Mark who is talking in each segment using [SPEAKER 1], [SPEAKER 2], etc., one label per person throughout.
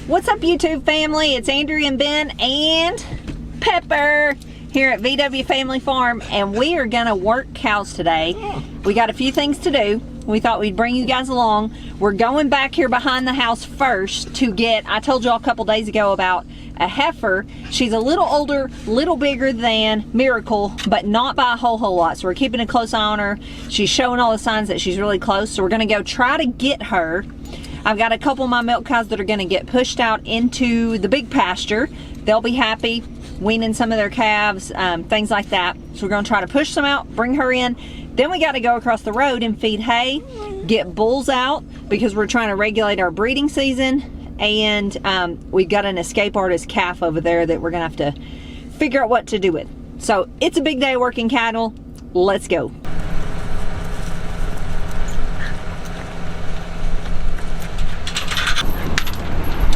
[SPEAKER 1] What's up, YouTube family? It's Andrea and Ben and Pepper here at VW Family Farm, and we are gonna work cows today. We got a few things to do. We thought we'd bring you guys along. We're going back here behind the house first to get, I told y'all a couple days ago about a heifer. She's a little older, little bigger than Miracle, but not by a whole lot. So we're keeping a close eye on her. She's showing all the signs that she's really close. So we're gonna go try to get her. I've got a couple of my milk cows that are gonna get pushed out into the big pasture. They'll be happy weaning some of their calves, things like that. So we're gonna try to push some out, bring her in. Then we gotta go across the road and feed hay, get bulls out because we're trying to regulate our breeding season. And we've got an escape artist calf over there that we're gonna have to figure out what to do with. So it's a big day working cattle. Let's go.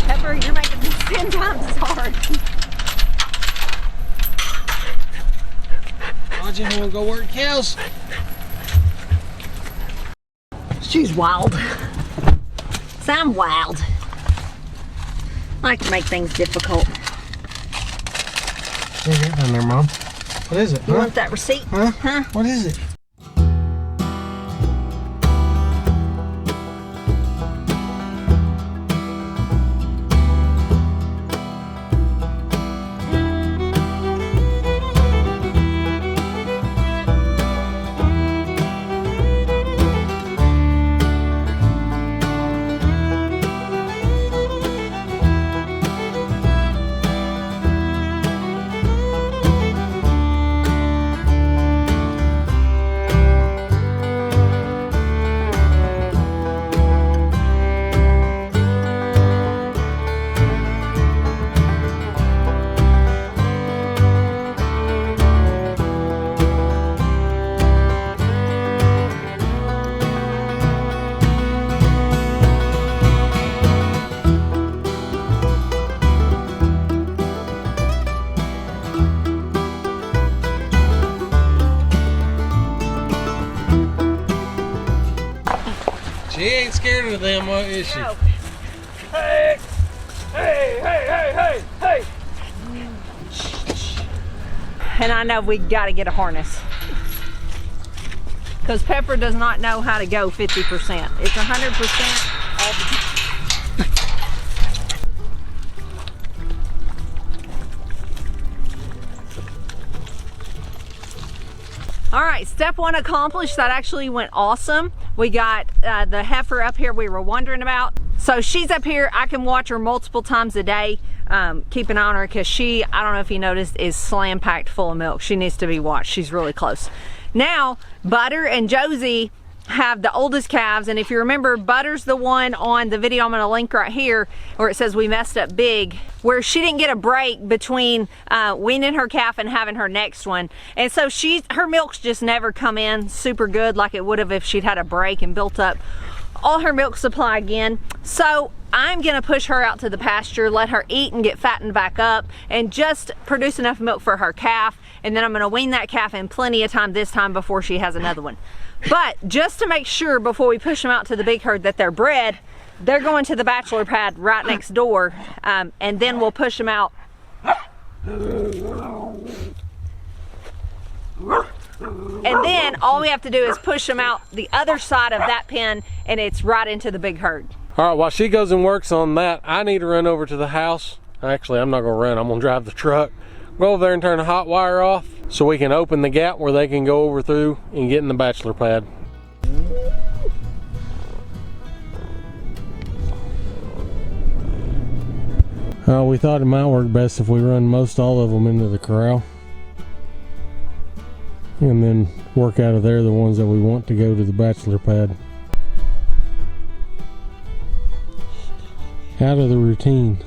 [SPEAKER 1] Pepper, you're making this 10 times as hard.
[SPEAKER 2] I just want to go work cows.
[SPEAKER 1] She's wild. So I'm wild. I like to make things difficult.
[SPEAKER 2] What is that down there, Mom? What is it?
[SPEAKER 1] You want that receipt?
[SPEAKER 2] Huh? What is it? She ain't scared of them, is she?
[SPEAKER 1] No.
[SPEAKER 2] Hey! Hey, hey, hey, hey, hey!
[SPEAKER 1] And I know we got to get a harness. Because Pepper does not know how to go 50%. It's 100% all the time. All right, step one accomplished. That actually went awesome. We got the heifer up here we were wondering about. So she's up here. I can watch her multiple times a day. Keep an eye on her because she, I don't know if you noticed, is slam packed full of milk. She needs to be watched. She's really close. Now, Butter and Josie have the oldest calves, and if you remember, Butter's the one on the video I'm going to link right here where it says we messed up big, where she didn't get a break between weaning her calf and having her next one, and so her milk's just never come in super good like it would have if she'd had a break and built up all her milk supply again. So I'm gonna push her out to the pasture, let her eat and get fattened back up and just produce enough milk for her calf, and then I'm gonna wean that calf in plenty of time this time before she has another one. But just to make sure before we push them out to the big herd that they're bred, they're going to the bachelor pad right next door, and then we'll push them out. And then all we have to do is push them out the other side of that pen, and it's right into the big herd.
[SPEAKER 2] All right, while she goes and works on that, I need to run over to the house. Actually, I'm not gonna run, I'm gonna drive the truck. Go over there and turn the hot wire off so we can open the gap where they can go over through and get in the bachelor pad. We thought it might work best if we run most all of them into the corral and then work out of there the ones that we want to go to the bachelor pad. Out of the routine.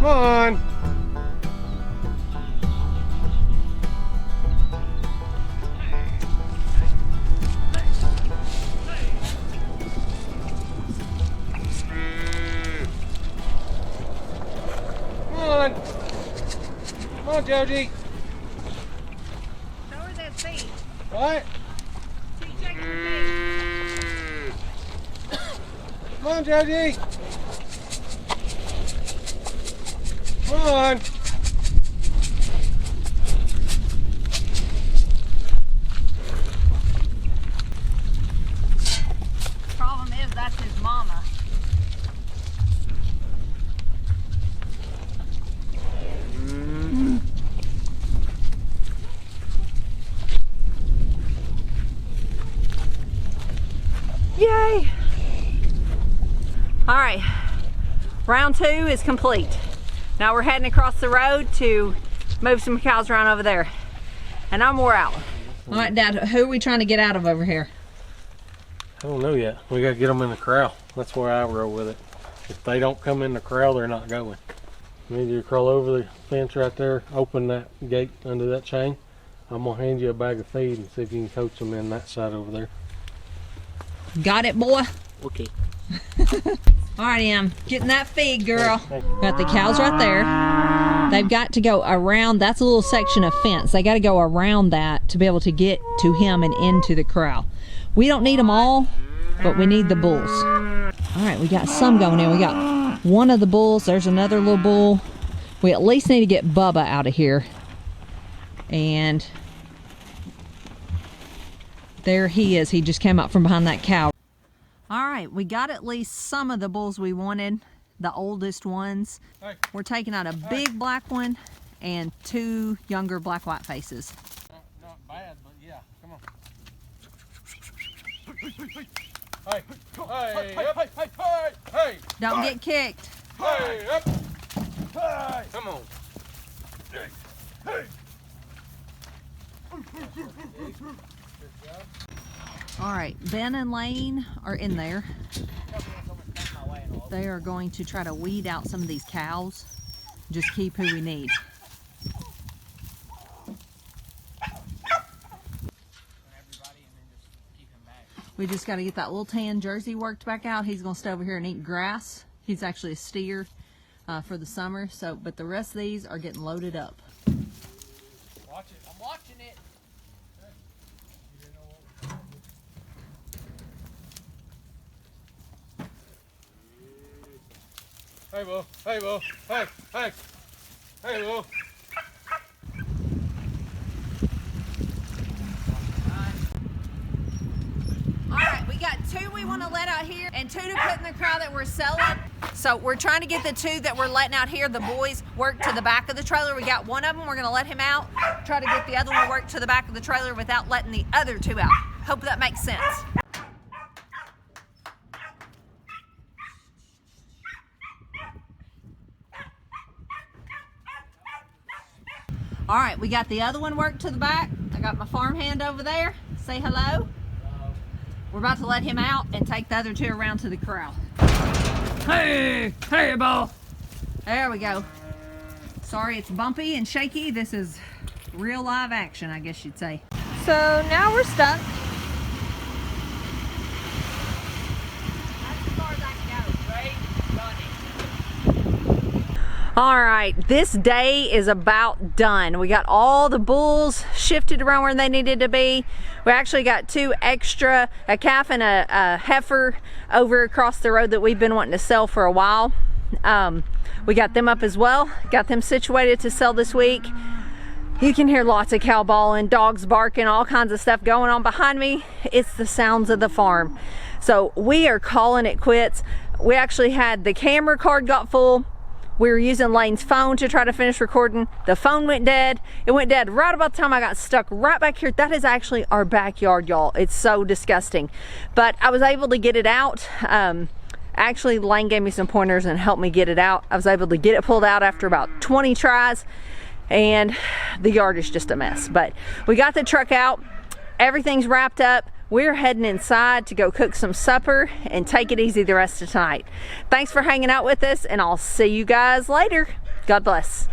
[SPEAKER 2] Come on. on. Come on, Joji.
[SPEAKER 1] Show her that feet.
[SPEAKER 2] What?
[SPEAKER 1] She's shaking her feet.
[SPEAKER 2] Come on, Joji. Come on.
[SPEAKER 1] Problem is, that's his mama. Yay! All right, round 2 is complete. Now we're heading across the road to move some cows around over there. And I'm wore out. All right, Dad, who are we trying to get out of over here?
[SPEAKER 2] I don't know yet. We gotta get them in the corral. That's where I roll with it. If they don't come in the corral, they're not going. You need to crawl over the fence right there, open that gate under that chain. I'm gonna hand you a bag of feed and see if you can coach them in that side over there.
[SPEAKER 1] Got it, boy?
[SPEAKER 2] Okay.
[SPEAKER 1] All right, Em, getting that feed, girl. Got the cows right there. They've got to go around, that's a little section of fence. They got to go around that to be able to get to him and into the corral. We don't need them all, but we need the bulls. All right, we got some going in. We got one of the bulls. There's another little bull. We at least need to get Bubba out of here. And there he is. He just came out from behind that cow. All right, we got at least some of the bulls we wanted, the oldest ones.
[SPEAKER 2] Hey.
[SPEAKER 1] We're taking out a big black one and 2 younger black white faces.
[SPEAKER 2] Not bad, but yeah, come on. Hey, hey.
[SPEAKER 1] Don't get kicked.
[SPEAKER 2] Hey, up. Hey, come on. Hey.
[SPEAKER 1] All right, Ben and Lane are in there. They are going to try to weed out some of these cows. Just keep who we need. We just got to get that little tan Jersey worked back out. He's going to stay over here and eat grass. He's actually a steer for the summer. So, but the rest of these are getting loaded up.
[SPEAKER 2] Watch it. I'm watching it. Hey, Bo. Hey, Bo. Hey, hey. Hey, Bo.
[SPEAKER 1] All right, we got 2 we want to let out here and 2 to put in the corral that we're selling. So we're trying to get the 2 that we're letting out here, the boys, work to the back of the trailer. We got one of them, we're going to let him out. Try to get the other one worked to the back of the trailer without letting the other 2 out. Hope that makes sense. All right, we got the other one worked to the back. I got my farm hand over there. Say hello. We're about to let him out and take the other 2 around to the corral. Hey, hey, Bo. There we go. Sorry, it's bumpy and shaky. This is real live action, I guess you'd say. So now we're stuck. That's as far as I can go. All right, this day is about done. We got all the bulls shifted around where they needed to be. We actually got 2 extra, a calf and a heifer over across the road that we've been wanting to sell for a while. We got them up as well, got them situated to sell this week. You can hear lots of cow bawling, dogs barking, all kinds of stuff going on behind me. It's the sounds of the farm. So we are calling it quits. We actually had the camera card got full. We were using Lane's phone to try to finish recording. The phone went dead. It went dead right about the time I got stuck right back here. That is actually our backyard, y'all. It's so disgusting. But I was able to get it out. Actually, Lane gave me some pointers and helped me get it out. I was able to get it pulled out after about 20 tries. And the yard is just a mess. But we got the truck out. Everything's wrapped up. We're heading inside to go cook some supper and take it easy the rest of tonight. Thanks for hanging out with us, and I'll see you guys later. God bless.